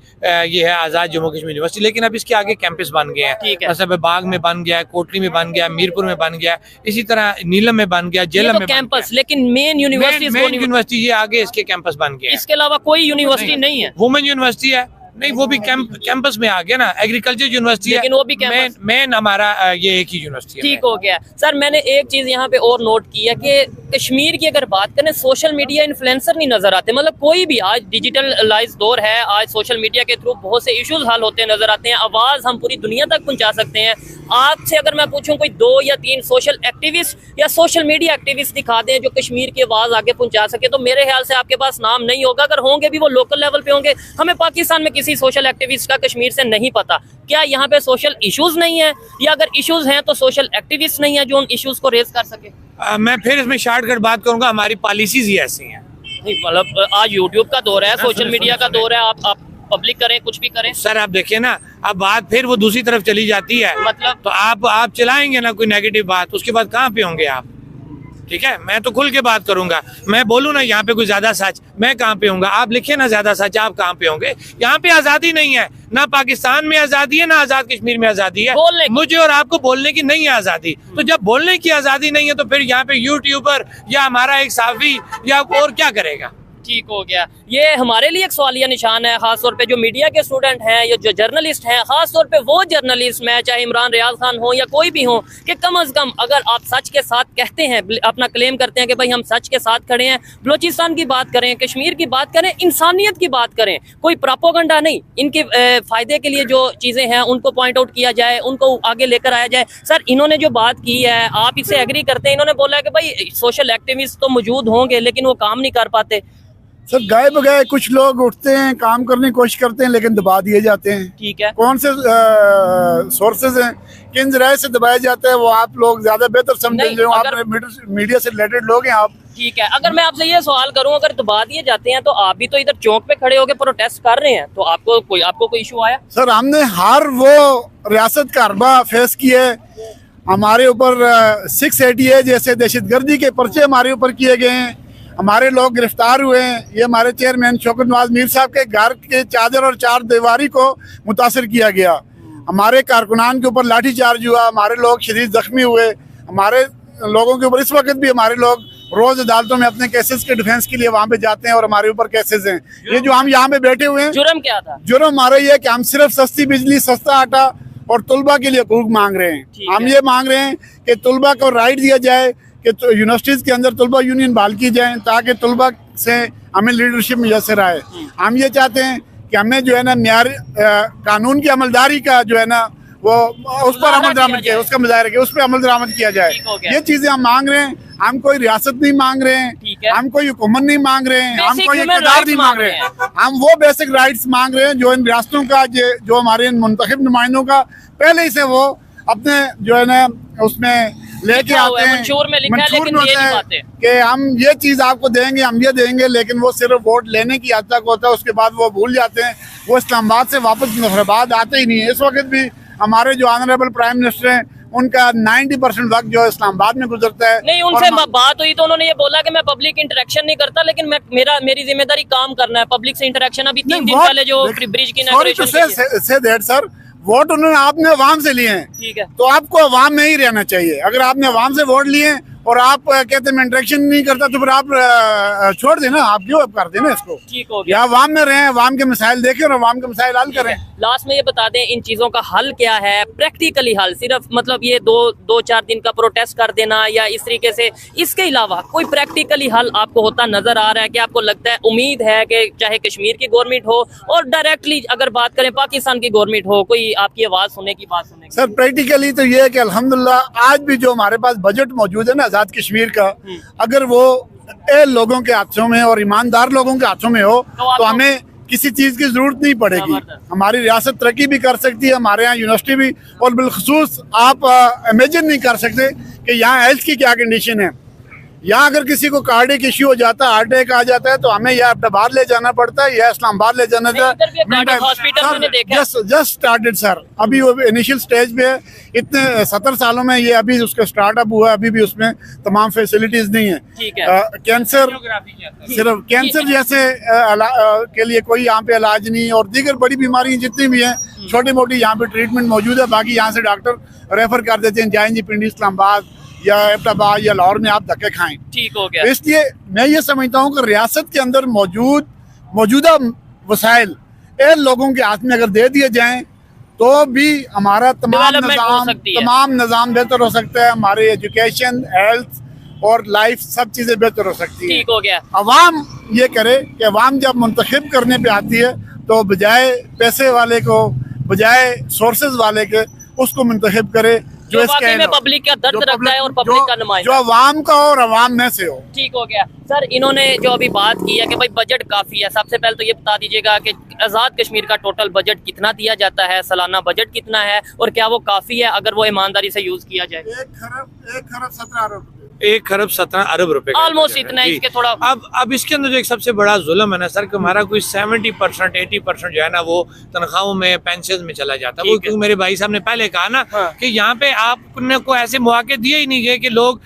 ये है आजाद जम्मू कश्मीर यूनिवर्सिटी। लेकिन अब इसके आगे कैंपस बन गए हैं, सब बाग में बन गया है, कोटली में बन गया, मीरपुर में बन गया, इसी तरह नीलम में बन गया, जेलम में कैंपस। लेकिन मेन यूनिवर्सिटी ये आगे इसके कैंपस बन गया। इसके अलावा कोई यूनिवर्सिटी नहीं है। वुमेन यूनिवर्सिटी है, नहीं वो भी कैंपस में आ गया ना, एग्रीकल्चर यूनिवर्सिटी है, लेकिन वो भी मेन हमारा ये एक ही यूनिवर्सिटी है। ठीक हो गया। सर मैंने एक चीज यहाँ पे और नोट की है कि कश्मीर की अगर बात करें, सोशल मीडिया इन्फ्लुएंसर नहीं नजर आते। मतलब कोई भी, आज डिजिटलाइज दौर है, आज सोशल मीडिया के थ्रू बहुत से इश्यूज हल होते नजर आते हैं, आवाज हम पूरी दुनिया तक पहुंचा सकते हैं। आपसे अगर मैं पूछूं कोई 2 या 3 सोशल एक्टिविस्ट या सोशल मीडिया एक्टिविस्ट दिखा दें जो कश्मीर की आवाज आगे पहुंचा सके, तो मेरे ख्याल से आपके पास नाम नहीं होगा। अगर होंगे भी वो लोकल लेवल पे होंगे। हमें पाकिस्तान में किसी सोशल एक्टिविस्ट का कश्मीर से नहीं पता। क्या यहाँ पे सोशल इश्यूज नहीं है, या अगर इश्यूज हैं तो सोशल एक्टिविस्ट नहीं है जो उन इश्यूज को रेज कर सके? मैं फिर इसमें शॉर्टकट बात करूंगा, हमारी पॉलिसीज ही ऐसी हैं। मतलब आज यूट्यूब का दौर है, सोशल मीडिया का दौर है, आप पब्लिक करें, कुछ भी करें। सर आप देखिए ना, अब बात फिर वो दूसरी तरफ चली जाती है। मतलब तो आप चलाएंगे ना कोई नेगेटिव बात, उसके बाद कहाँ पे होंगे आप? ठीक है, मैं तो खुल के बात करूंगा। मैं बोलूँ ना यहाँ पे कोई ज्यादा सच, मैं कहाँ पे होऊंगा? आप लिखे ना ज्यादा सच, आप कहाँ पे होंगे? यहाँ पे आजादी नहीं है, ना पाकिस्तान में आजादी है, ना आजाद कश्मीर में आजादी है। मुझे और आपको बोलने की नहीं है आजादी। तो जब बोलने की आजादी नहीं है तो फिर यहाँ पे यूट्यूबर या हमारा एक साफी या और क्या करेगा? ठीक हो गया। ये हमारे लिए एक सवालिया निशान है, खासतौर पे जो मीडिया के स्टूडेंट हैं या जो जर्नलिस्ट हैं, खासतौर पे वो जर्नलिस्ट, मैं चाहे इमरान रियाज खान हो या कोई भी हो, कि कम से कम अगर आप सच के साथ कहते हैं, अपना क्लेम करते हैं कि भाई हम सच के साथ खड़े हैं, बलोचिस्तान की बात करें, कश्मीर की बात करें, इंसानियत की बात करें, कोई प्रोपोगंडा नहीं, इनके फायदे के लिए जो चीजें हैं उनको पॉइंट आउट किया जाए, उनको आगे लेकर आया जाए। सर इन्होंने जो बात की है, आप इससे एग्री करते हैं? इन्होंने बोला है कि भाई सोशल एक्टिविस्ट तो मौजूद होंगे लेकिन वो काम नहीं कर पाते। सर गाए बगाए कुछ लोग उठते हैं, काम करने की कोशिश करते हैं, लेकिन दबा दिए जाते हैं। ठीक है, कौन से सोर्सेज हैं, किन जराये से दबाए जाते हैं, वो आप लोग ज्यादा बेहतर समझेंगे। आप मीडिया से रिलेटेड लोग हैं आप। ठीक है, अगर मैं आपसे ये सवाल करूं, अगर दबा दिए जाते हैं तो आप भी तो इधर चौक पे खड़े होकर प्रोटेस्ट कर रहे हैं, तो आपको कोई इशू आया? सर हमने हर वो रियासत का हरबा फेस किया है। हमारे ऊपर 688 जैसे दहशतगर्दी के पर्चे हमारे ऊपर किए गए हैं, हमारे लोग गिरफ्तार हुए हैं। ये हमारे चेयरमैन शौकत नवाज मीर साहब के घर के चादर और चार दीवारी को मुतासर किया गया। हमारे कारकुनान के ऊपर लाठीचार्ज हुआ, हमारे लोग शदीद जख्मी हुए। हमारे लोगों के ऊपर इस वक्त भी हमारे लोग रोज अदालतों में अपने केसेस के डिफेंस के लिए वहाँ पे जाते हैं और हमारे ऊपर केसेस हैं। ये जो हम यहाँ पे बैठे हुए हैं, जुर्म क्या था? जुर्म हमारा ये है कि हम सिर्फ सस्ती बिजली, सस्ता आटा और तुलबा के लिए हकूक मांग रहे हैं। हम ये मांग रहे हैं कि तुलबा को राइट दिया जाए कि तो यूनिवर्सिटीज़ के अंदर तुलबा यूनियन बहाल की जाए, ताकि तुलबा से हमें लीडरशिप मुयसर आए। हम ये चाहते हैं कि हमें जो है ना म्यार कानून की अमलदारी का जो है ना वो उस पर अमल दरामद किया, उसका मुजाहरा किया, उस पर अमल दरामद किया जाए। ये चीज़ें हम मांग रहे हैं। हम कोई रियासत नहीं मांग रहे ठीक हैं, है। हम कोई हुकूमत नहीं मांग रहे हैं, हम Basic कोई human इक़्तिदार rights नहीं मांग मांग रहे रहे हैं। हम वो बेसिक राइट्स मांग रहे हैं जो इन रियासतों का जो हमारे इन मुंतखब नुमाइंदों का पहले ही से वो अपने जो है ना उसमें लेके लिखा हुआ आते है, हैं, मंशूर में लिखा है, मंशूर लेकिन में ये होता नहीं है पाते। कि हम ये चीज आपको देंगे, हम ये देंगे, लेकिन वो सिर्फ वोट लेने की हद तक होता है, उसके बाद वो भूल जाते हैं। वो इस्लामाबाद से वापस मुजफ्फराबाद आते ही नहीं है। इस वक्त भी हमारे जो ऑनरेबल प्राइम मिनिस्टर हैं उनका 90% वक्त जो इस्लामाबाद में गुजरता है। नहीं, उनसे और बात हुई तो उन्होंने ये बोला कि मैं पब्लिक इंटरेक्शन नहीं करता, लेकिन मेरी जिम्मेदारी काम करना है। पब्लिक से इंटरेक्शन अभी 3 दिन पहले जो ब्रिज की इनॉग्रेशन सर वोट उन्होंने आपने अवाम से लिए हैं, ठीक है, तो आपको अवाम में ही रहना चाहिए। अगर आपने अवाम से वोट लिए और आप कहते हैं मैं इंटरेक्शन नहीं करता, तो फिर आप छोड़ देना, आप क्यों कर देना इसको। ठीक हो गया। या अवाम में रहें, अवाम के मसाइल देखें और अवाम के मसाइल हल करें। लास्ट में ये बता दें इन चीजों का हल क्या है, प्रैक्टिकली हल? सिर्फ मतलब ये दो चार दिन का प्रोटेस्ट कर देना या इस तरीके से, इसके अलावा कोई प्रैक्टिकली हल आपको होता नजर आ रहा है कि आपको लगता है, उम्मीद है कि चाहे कश्मीर की गवर्नमेंट हो और डायरेक्टली अगर बात करें पाकिस्तान की गवर्नमेंट हो, कोई आपकी आवाज सुनने की, बात सुनने की? सर प्रैक्टिकली तो ये है कि अल्हम्दुलिल्लाह आज भी जो हमारे पास बजट मौजूद है ना आजाद कश्मीर का, अगर वो लोगों के हाथों में और ईमानदार लोगों के हाथों में हो तो हमें किसी चीज की जरूरत नहीं पड़ेगी। हमारी रियासत तरक्की भी कर सकती है, हमारे यहाँ यूनिवर्सिटी भी, और बिलखसूस आप इमेजिन नहीं कर सकते कि यहाँ हेल्थ की क्या कंडीशन है। यहाँ अगर किसी को कार्डियक इश्यू हो जाता है, हार्ट अटैक आ जाता है, तो हमें या अहमदाबाद ले जाना पड़ता है या इस्लामाबाद ले जाना जस्ट स्टार्टेड सर, अभी वो इनिशियल स्टेज पे है। इतने 70 सालों में ये अभी उसका स्टार्टअप हुआ है, अभी भी उसमें तमाम फैसिलिटीज नहीं है। कैंसर, सिर्फ कैंसर जैसे के लिए कोई यहाँ पे इलाज नहीं, और दीगर बड़ी बीमारी जितनी भी हैं छोटी मोटी यहाँ पे ट्रीटमेंट मौजूद है। बाकी यहाँ से डॉक्टर रेफर कर देते हैं, जाएं जी पिंडी इस्लामाबाद या एबटाबाद या लाहौर में आप धक्के खाएं। ठीक हो गया। इसलिए मैं ये समझता हूँ कि रियासत के अंदर मौजूदा वसाइल इन लोगों के हाथ में अगर दे दिए जाएं तो भी हमारा तमाम निज़ाम बेहतर हो सकता है। हमारे एजुकेशन, हेल्थ और लाइफ सब चीजें बेहतर हो सकती है। ठीक हो गया। अवाम ये करे कि अवाम जब मुंतखब करने पे आती है तो बजाय पैसे वाले को, बजाय सोर्सेज वाले के, उसको मुंतखब करे जो वाकई में पब्लिक का दर्द रखता है और पब्लिक का नुमाइंदा, जो अवाम का और अवाम में से हो। ठीक हो गया। सर इन्होंने जो अभी बात की है कि भाई बजट काफी है, सबसे पहले तो ये बता दीजिएगा कि आजाद कश्मीर का टोटल बजट कितना दिया जाता है, सालाना बजट कितना है, और क्या वो काफी है अगर वो ईमानदारी से यूज किया जाए? 1 खरब 17 अरब रुपए, ऑलमोस्ट इतना है। इसके थोड़ा अब इसके अंदर जो एक सबसे बड़ा जुल्म है ना सर, कि हमारा कोई 70% 80% जो है ना वो तनख्वाहों में, पेंशन में चला जाता है। वो क्योंकि मेरे भाई साहब ने पहले कहा ना कि यहाँ पे आपने को ऐसे मौके दिए ही नहीं गए कि लोग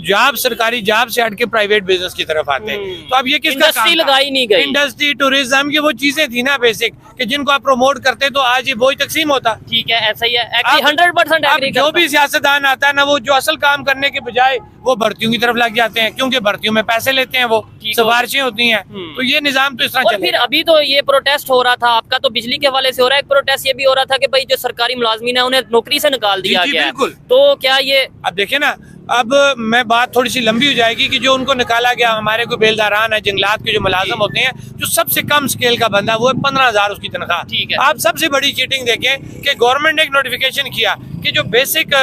जॉब, सरकारी जॉब से हट के प्राइवेट बिजनेस की तरफ आते हैं। तो अब ये किसका काम? लगाई नहीं गई। इंडस्ट्री, टूरिज्म की वो चीजें थी ना बेसिक, कि जिनको आप प्रमोट करते तो आज ये बोझ तकसीम होता। ठीक है, ऐसा ही है। 100% जो भी सियासतदान आता है ना, वो जो असल काम करने के बजाय वो भर्तियों की तरफ लग जाते हैं, क्योंकि भर्तियों में पैसे लेते हैं, वो सिफारिशें होती हैं। तो ये निजाम तो इस तरह चलेगा। फिर अभी तो ये प्रोटेस्ट हो रहा था आपका, तो बिजली के हवाले से हो रहा है। एक प्रोटेस्ट ये भी हो रहा था कि भाई जो सरकारी मुलाजमीन है उन्हें नौकरी से निकाल दिया गया। बिल्कुल। तो क्या ये अब देखिए ना, अब मैं बात थोड़ी सी लंबी हो जाएगी कि जो उनको निकाला गया, हमारे कोई बेलदारान है, जंगलात के जो मुलाजम होते हैं, जो सबसे कम स्केल का बंदा वो है 15,000 उसकी तनख्वाह। ठीक है। आप सबसे बड़ी चीटिंग देखें कि गवर्नमेंट ने एक नोटिफिकेशन किया कि जो बेसिक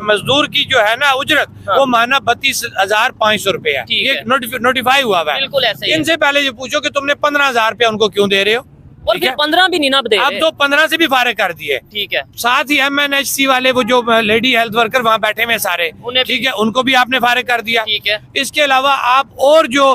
मजदूर की जो है ना उजरत, वो माना 32,500 रुपए है। ये नोटिफाई हुआ है। बिल्कुल ऐसे। इनसे पहले जो पूछो कि तुमने 15,000 रुपया उनको क्यों दे रहे हो, और फिर 15 भी नहीं ना दे रहे। अब तो 15 से भी फारिग कर दिए। ठीक है। साथ ही MNHC वाले वो जो लेडी हेल्थ वर्कर वहाँ बैठे हुए सारे, ठीक है, उनको भी आपने फारिग कर दिया। ठीक है। इसके अलावा आप और जो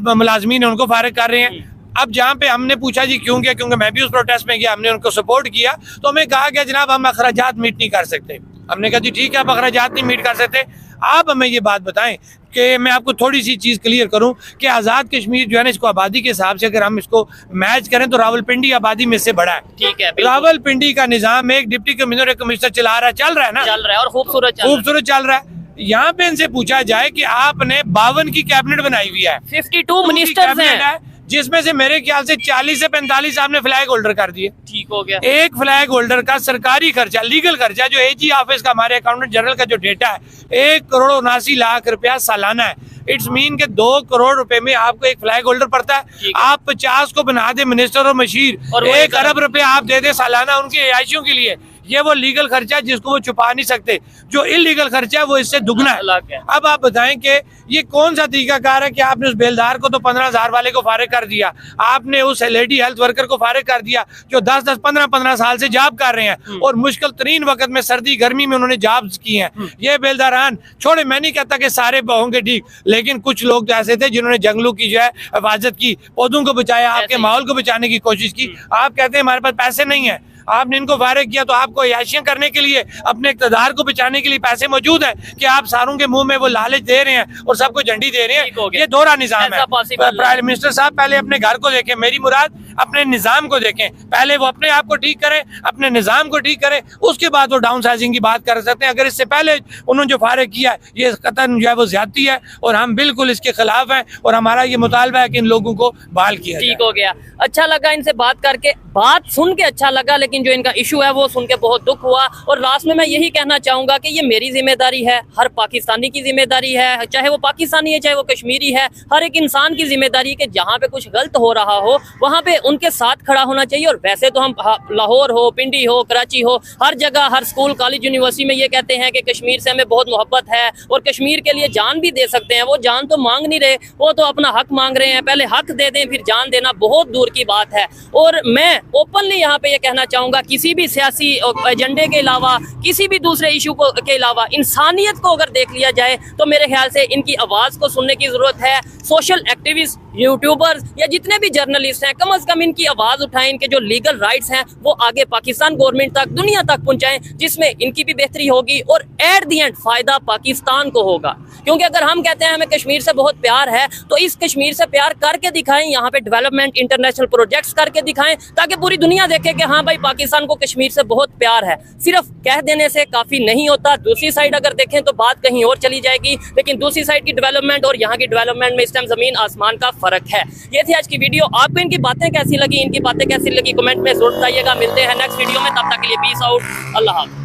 मुलाजमीन है उनको फारिग कर रहे हैं। अब जहाँ पे हमने पूछा जी क्यों किया, क्योंकि मैं भी उस प्रोटेस्ट में गया, हमने उनको सपोर्ट किया, तो हमें कहा गया जनाब हम अखराजात मीट नहीं कर सकते। हमने कहा जी ठीक है, आप अखराजात नहीं मीट कर सकते, आप हमें ये बात बताएं कि मैं आपको थोड़ी सी चीज क्लियर करूं कि आजाद कश्मीर जो है ना, इसको आबादी के हिसाब से अगर हम इसको मैच करें तो रावलपिंडी आबादी में से बड़ा है। ठीक है। रावलपिंडी का निजाम एक डिप्टी कमिश्नर, कमिश्नर चल रहा है ना, चल रहा है और खूबसूरत चल रहा है। यहाँ पे इनसे पूछा जाए कि आपने 52 की कैबिनेट बनाई हुई है, 52 मिनिस्टर्स हैं, जिसमें से मेरे ख्याल से 40 से 45 आपने फ्लैग होल्डर कर दिए। ठीक हो गया। एक फ्लैग होल्डर का सरकारी खर्चा, लीगल खर्चा, जो AG ऑफिस का, हमारे अकाउंटेंट जनरल का जो डेटा है, 1,79,00,000 रुपया सालाना है। इट्स मीन के 2 करोड़ रुपए में आपको एक फ्लैग होल्डर पड़ता है। आप 50 को बना दे मिनिस्टर और मशीर, 1 अरब रुपया आप दे दे सालाना उनके आयशों के लिए। ये वो लीगल खर्चा है जिसको वो छुपा नहीं सकते। जो इलीगल खर्चा है वो इससे दुगना अलग है। है। अब आप बताएं कि ये कौन सा तरीकाकार है कि आपने उस बेलदार को तो 15,000 वाले को फारिग कर दिया, आपने उस लेडी हेल्थ वर्कर को फारिग कर दिया जो 10-10, 15-15 साल से जॉब कर रहे हैं और मुश्किल तरीन वक्त में सर्दी गर्मी में उन्होंने जॉब की हैं। ये बेलदारान छोड़े, मैं नहीं कहता कि सारे होंगे ठीक, लेकिन कुछ लोग तो ऐसे थे जिन्होंने जंगलों की जो है हिफाजत की, पौधों को बचाया, आपके माहौल को बचाने की कोशिश की। आप कहते हैं हमारे पास पैसे नहीं है, आपने इनको फारिग किया तो आपको याशियां करने के लिए, अपने इक़्तिदार को बचाने के लिए पैसे मौजूद हैं कि आप सारों के मुंह में वो लालच दे रहे हैं और सबको झंडी दे रहे हैं। ये दोहरा निजाम है। प्राइम मिनिस्टर साहब पहले अपने घर को देखें, मेरी मुराद अपने निजाम को देखें। पहले वो अपने आप को ठीक करें, अपने निजाम को ठीक करें, उसके बाद वो डाउन साइजिंग की बात कर सकते हैं। अगर इससे पहले उन्होंने जो फारिग किया है ये कतन जो है वो ज्यादती है और हम बिल्कुल इसके खिलाफ हैं और हमारा ये मुतालबा है कि इन लोगों को बहाल किया जाए। ठीक हो गया, अच्छा लगा इनसे बात करके, बात सुन के अच्छा लगा, लेकिन जो इनका इशू है वो सुन के बहुत दुख हुआ। और लास्ट में मैं यही कहना चाहूंगा कि ये मेरी जिम्मेदारी है, हर पाकिस्तानी की जिम्मेदारी है, चाहे वो पाकिस्तानी है चाहे वो कश्मीरी है, हर एक इंसान की जिम्मेदारी है कि जहाँ पे कुछ गलत हो रहा हो वहाँ पे उनके साथ खड़ा होना चाहिए। और वैसे तो हम लाहौर हो, पिंडी हो, कराची हो, हर जगह, हर स्कूल, कॉलेज, यूनिवर्सिटी में ये कहते हैं कि कश्मीर से हमें बहुत मोहब्बत है और कश्मीर के लिए जान भी दे सकते हैं। वो जान तो मांग नहीं रहे, वो तो अपना हक मांग रहे हैं। पहले हक दे दें फिर जान देना बहुत दूर की बात है। और मैं ओपनली यहाँ पे ये कहना चाहूंगा, किसी भी सियासी एजेंडे के अलावा, किसी भी दूसरे इशू को के अलावा इंसानियत को अगर देख लिया जाए तो मेरे ख्याल से इनकी आवाज़ को सुनने की ज़रूरत है। सोशल एक्टिविस्ट, यूट्यूबर्स या जितने भी जर्नलिस्ट हैं, कम से कम इनकी आवाज़ उठाएं, इनके जो लीगल राइट्स हैं वो आगे पाकिस्तान गवर्नमेंट तक, दुनिया तक पहुंचाएं, जिसमें इनकी भी बेहतरी होगी और एट दी एंड फ़ायदा पाकिस्तान को होगा। क्योंकि अगर हम कहते हैं हमें कश्मीर से बहुत प्यार है तो इस कश्मीर से प्यार करके दिखाएं, यहाँ पे डेवलपमेंट, इंटरनेशनल प्रोजेक्ट्स करके दिखाएं, ताकि पूरी दुनिया देखे कि हाँ भाई पाकिस्तान को कश्मीर से बहुत प्यार है। सिर्फ कह देने से काफ़ी नहीं होता। दूसरी साइड अगर देखें तो बात कहीं और चली जाएगी, लेकिन दूसरी साइड की डेवलपमेंट और यहाँ की डेवलपमेंट में इस टाइम ज़मीन आसमान का फ़र्क है। ये थी आज की वीडियो। आपको इनकी बातें कैसी लगी, इनकी बातें कैसी लगी, कमेंट में जरूर बताइएगा। मिलते हैं नेक्स्ट वीडियो में, तब तक के लिए पीस आउट, अल्लाह हाफ़िज़।